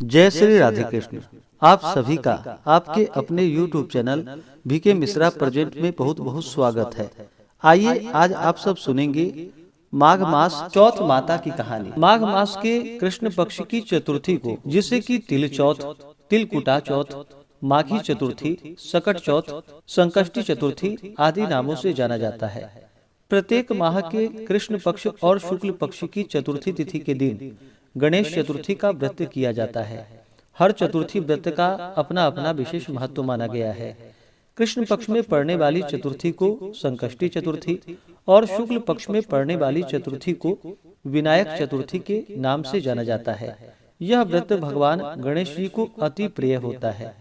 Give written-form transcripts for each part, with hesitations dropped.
जय श्री राधे कृष्ण। आप सभी का आपके अपने YouTube channel VK Mishra present में बहुत बहुत स्वागत है। आइए आज आप सब सुनेंगे माघ मास चौथ माता की कहानी। माघ मास के कृष्ण पक्ष की चतुर्थी को, जिसे कि तिल चौथ, तिलकुटा चौथ, माघी चतुर्थी, सकट चौथ, संकष्टी चतुर्थी आदि नामों से जाना जाता है। प्रत्येक माह के कृष्ण पक्ष और शुक्ल पक्ष की चतुर्थी तिथि के दिन गणेश चतुर्थी का व्रत किया जाता है। हर चतुर्थी व्रत का अपना अपना विशेष महत्व माना गया है। कृष्ण पक्ष में पड़ने वाली चतुर्थी को संकष्टी चतुर्थी और शुक्ल पक्ष में पड़ने वाली चतुर्थी को विनायक चतुर्थी के नाम से जाना जाता है। यह व्रत भगवान गणेश जी को अति प्रिय होता है।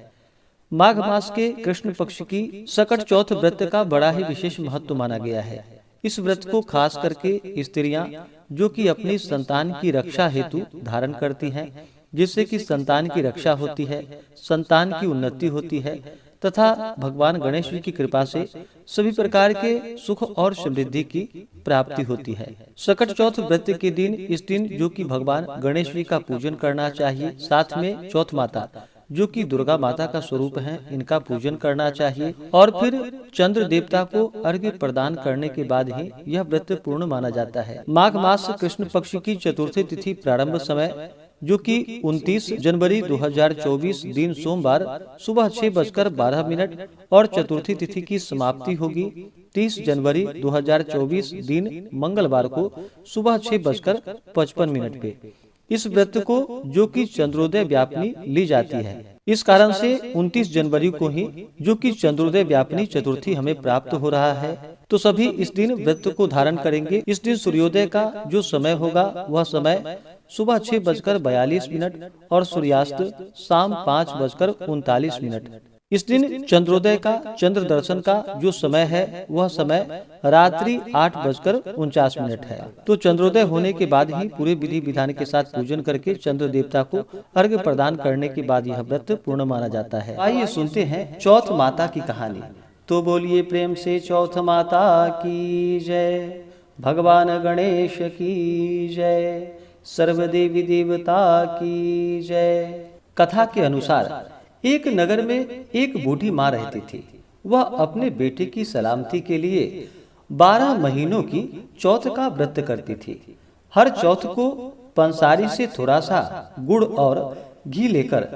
माघ मास के कृष्ण पक्ष की सकट चौथ व्रत का बड़ा ही विशेष महत्व माना गया है। इस व्रत को खास करके स्त्रियां जो कि अपनी संतान की रक्षा हेतु धारण करती हैं, जिससे कि संतान की रक्षा होती है, संतान की उन्नति होती है तथा भगवान गणेश जी की कृपा से सभी प्रकार के सुख और समृद्धि की प्राप्ति होती है। सकट चौथ व्रत के दिन इस दिन जो कि भगवान गणेश जी का पूजन करना चाहिए, साथ में चौथ माता जो कि दुर्गा माता का स्वरूप है, इनका पूजन करना चाहिए और फिर चंद्र देवता को अर्घ्य प्रदान करने के बाद ही यह व्रत पूर्ण माना जाता है। माघ मास कृष्ण पक्ष की चतुर्थी तिथि प्रारंभ समय जो कि 29 जनवरी 2024 दिन सोमवार सुबह 6:12 और चतुर्थी तिथि की समाप्ति होगी 30 जनवरी 2024 दिन मंगलवार को सुबह 6:55 पे। इस व्रत को जो कि चंद्रोदय व्यापिनी ली जाती है, इस कारण से 29 जनवरी को ही जो कि चंद्रोदय व्यापिनी चतुर्थी हमें प्राप्त हो रहा है, तो सभी इस दिन व्रत को धारण करेंगे। इस दिन सूर्योदय का जो समय होगा वह समय सुबह 6:42 और सूर्यास्त शाम 5:39। इस दिन चंद्रोदय का, चंद्र दर्शन का जो समय है वह समय रात्रि 8:49 है। तो चंद्रोदय होने के बाद ही पूरे विधि विधान के साथ पूजन करके चंद्र देवता को अर्घ्य प्रदान करने के बाद यह व्रत पूर्ण माना जाता है। आइए सुनते हैं चौथ माता की कहानी। तो बोलिए प्रेम से चौथ माता की जय, भगवान गणेश की जय, सर्वदेवी देवता की जय। कथा के अनुसार एक नगर में एक बूढ़ी माँ रहती थी। वह अपने बेटे की सलामती के लिए 12 महीनों की चौथ का व्रत करती थी। हर चौथ को पंसारी से थोड़ा सा गुड़ और घी लेकर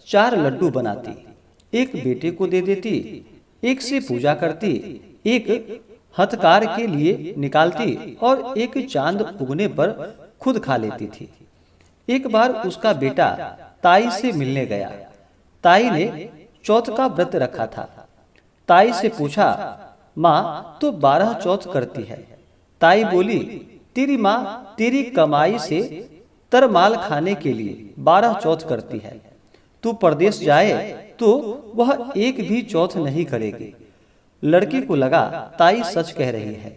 4 लड्डू बनाती, एक बेटे को दे देती, एक से पूजा करती, एक हथकार के लिए निकालती और एक चांद उगने पर खुद खा लेती थी। एक बार उसका बेटा ताई से मिलने गया। ताई ने चौथ का व्रत रखा था। ताई से पूछा, माँ तो 12 चौथ करती है। ताई बोली, तेरी माँ तेरी कमाई से तरमाल खाने के लिए 12 चौथ करती है। तू परदेश जाए तो वह एक भी चौथ नहीं करेगी। लड़की को लगा ताई सच कह रही है।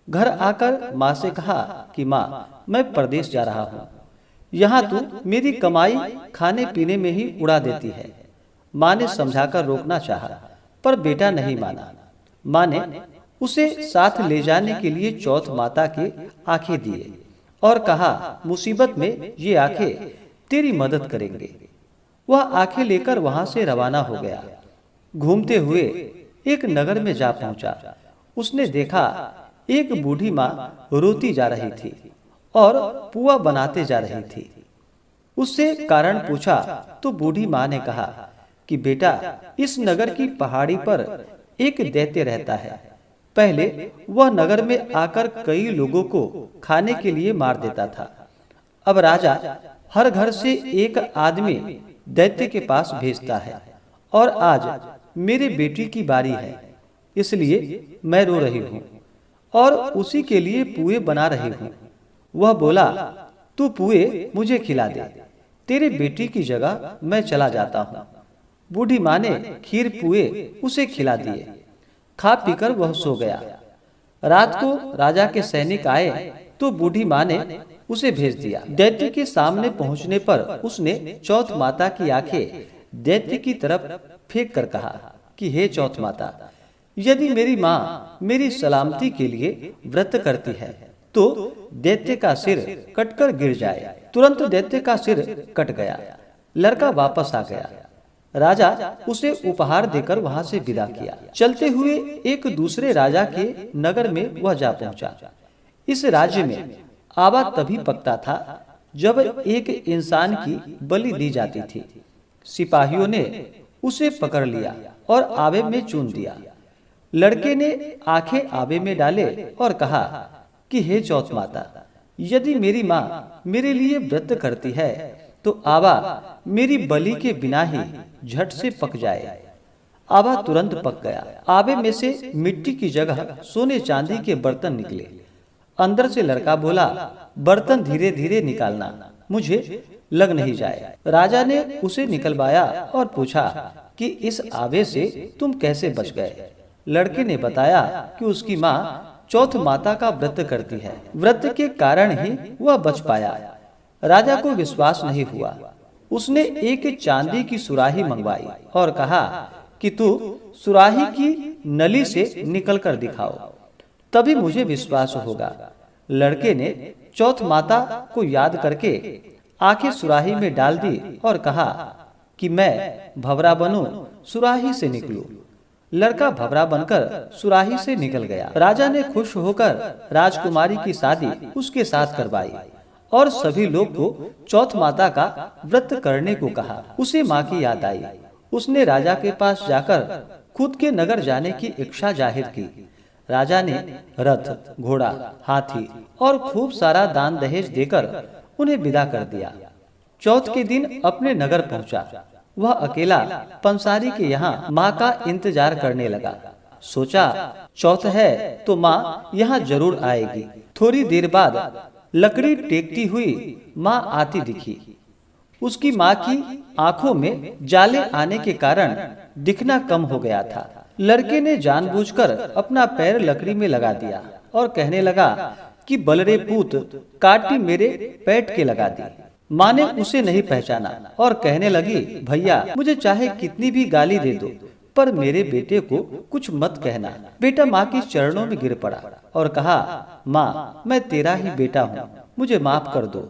घर आकर माँ से कहा कि माँ मैं परदेश जा रहा हूँ, यहाँ तू मेरी कमाई खाने पीने में ही उड़ा देती है। माँ ने समझाकर रोकना चाहा, पर बेटा नहीं माना। माँ ने उसे साथ ले जाने के लिए चौथ माता की आंखें दिए और कहा, मुसीबत में ये आंखें तेरी मदद करेंगे। वह आंखें लेकर वहां से रवाना हो गया। घूमते हुए एक नगर में जा पहुंचा। उसने देखा एक बूढ़ी माँ रोती जा रही थी और पुआ बनाते जा रही थी। उससे कारण पूछा तो बूढ़ी माँ ने कहा कि बेटा, इस नगर की पहाड़ी पर एक दैत्य रहता है। पहले वह नगर में आकर कई लोगों को खाने के लिए मार देता था। अब राजा हर घर से एक आदमी दैत्य के पास भेजता है और आज मेरे बेटी की बारी है, इसलिए मैं रो रही हूँ और उसी के लिए पुए बना रही हूँ। वह बोला, तू पुए मुझे खिला दे, तेरे बेटी की जगह मैं चला जाता हूँ। बूढ़ी माँ ने खीर पुए उसे खिला दिए। खा पीकर वह सो गया। रात को राजा के सैनिक आए तो बूढ़ी माँ ने उसे भेज दिया। दैत्य के सामने पहुंचने पर उसने चौथ माता की आंखें दैत्य की तरफ फेंक कर कहा कि हे चौथ माता, यदि मेरी माँ मेरी सलामती के लिए व्रत करती है तो दैत्य का सिर कटकर गिर जाए। तुरंत दैत्य का सिर कट गया। लड़का वापस आ गया। राजा उसे उपहार देकर वहां से विदा किया। चलते हुए एक दूसरे राजा के नगर में वह जा पहुंचा। इस राज्य में आवा तभी पकता था जब एक इंसान की बलि दी जाती थी। सिपाहियों ने उसे पकड़ लिया और आवे में चून दिया। लड़के ने आंखें आवे में डाले और कहा कि हे चौथ माता, यदि मेरी माँ मेरे लिए व्रत करती है तो आवा मेरी बलि के बिना ही झट से पक जाए। आवा तुरंत पक गया। आवे में से मिट्टी की जगह सोने चांदी के बर्तन निकले। अंदर से लड़का बोला, बर्तन धीरे धीरे निकालना, मुझे लग नहीं जाए। राजा ने उसे निकलवाया और पूछा कि इस आवे से तुम कैसे बच गए। लड़के ने बताया कि उसकी माँ चौथ माता का व्रत करती है, व्रत के कारण ही वह बच पाया। राजा को विश्वास नहीं हुआ। उसने एक चांदी की सुराही मंगवाई और कहा कि तू सुराही की नली से निकल कर दिखाओ, तभी मुझे विश्वास होगा। लड़के ने चौथ माता को याद करके आंखें सुराही में डाल दी और कहा कि मैं भंवरा बनूं, सुराही से निकलूं। लड़का भंवरा बनकर सुराही से निकल गया। राजा ने खुश होकर राजकुमारी की शादी उसके साथ करवाई और सभी लोग को चौथ माता का व्रत करने को कहा। उसे माँ की याद आई। उसने राजा के पास जाकर खुद के नगर जाने की इच्छा जाहिर की। राजा ने रथ, घोड़ा, हाथी और खूब सारा दान दहेज देकर उन्हें विदा कर दिया। चौथ के दिन अपने नगर पहुंचा। वह अकेला पंसारी के यहाँ माँ का इंतजार करने लगा। सोचा चौथ है तो माँ यहाँ जरूर आएगी। थोड़ी देर बाद लकड़ी टेकती हुई माँ आती दिखी। उसकी माँ की आंखों में जाले आने के कारण दिखना कम हो गया था। लड़के ने जानबूझकर अपना पैर लकड़ी में लगा दिया और कहने लगा कि बलरे पूत, काटी मेरे पेट के लगा दी। माँ ने उसे नहीं पहचाना और कहने लगी, भैया मुझे चाहे कितनी भी गाली दे दो, पर मेरे बेटे को कुछ मत कहना। बेटा माँ के चरणों में गिर पड़ा और कहा, माँ मैं तेरा ही बेटा हूँ, मुझे माफ कर दो।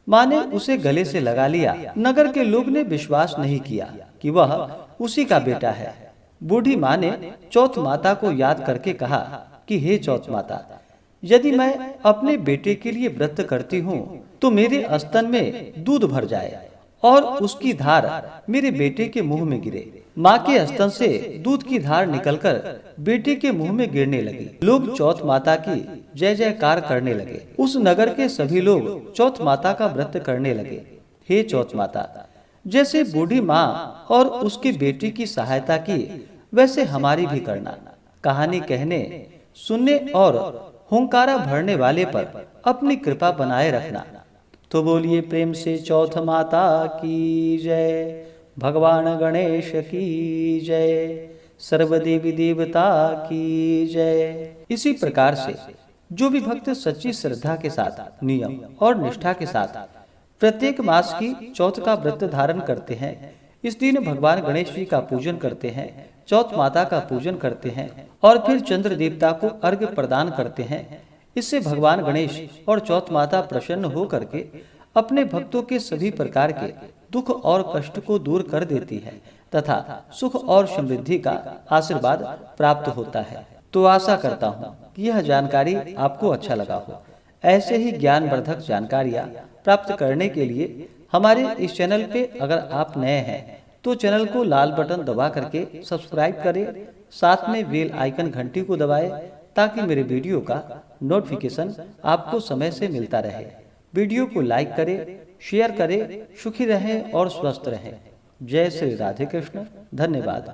माँ ने उसे गले से लगा लिया। नगर के लोग ने विश्वास नहीं किया कि वह उसी का बेटा है। बूढ़ी माँ ने चौथ माता को याद करके कहा कि हे चौथ माता, यदि मैं अपने बेटे के लिए व्रत करती हूँ तो मेरे स्तन में दूध भर जाए और उसकी धार मेरे बेटे के मुंह में गिरे। माँ के स्तन से दूध की धार निकलकर बेटे के मुंह में गिरने लगी। लोग चौथ माता की जय जयकार करने लगे। उस नगर के सभी लोग चौथ माता का व्रत करने लगे। हे चौथ माता, जैसे बूढ़ी माँ और उसके बेटी की सहायता की, वैसे हमारी भी करना। कहानी कहने, सुनने और हुंकारा भरने वाले पर अपनी कृपा बनाए रखना। तो बोलिए प्रेम से चौथ माता की जय, भगवान गणेश की जय, सर्वदेवी देवता की जय। इसी प्रकार से जो भी भक्त सच्ची श्रद्धा के साथ, नियम और निष्ठा के साथ प्रत्येक मास की चौथ का व्रत धारण करते हैं, इस दिन भगवान गणेश जी का पूजन करते हैं, चौथ माता का पूजन करते हैं और फिर चंद्र देवता को अर्घ्य प्रदान करते हैं। इससे भगवान गणेश और चौथ माता प्रसन्न हो करके अपने भक्तों के सभी प्रकार के दुख और कष्ट को दूर कर देती है तथा सुख और समृद्धि का आशीर्वाद प्राप्त होता है। तो आशा करता हूँ कि यह जानकारी आपको अच्छा लगा हो। ऐसे ही ज्ञानवर्धक जानकारियाँ प्राप्त करने के लिए हमारे इस चैनल पे अगर आप नए हैं तो चैनल को लाल बटन दबा करके सब्सक्राइब करें, साथ में बेल आइकन घंटी को दबाएं ताकि मेरे वीडियो का नोटिफिकेशन आपको समय से मिलता रहे। वीडियो को लाइक करें, शेयर करें। सुखी रहें और स्वस्थ रहें। जय श्री राधे कृष्ण। धन्यवाद।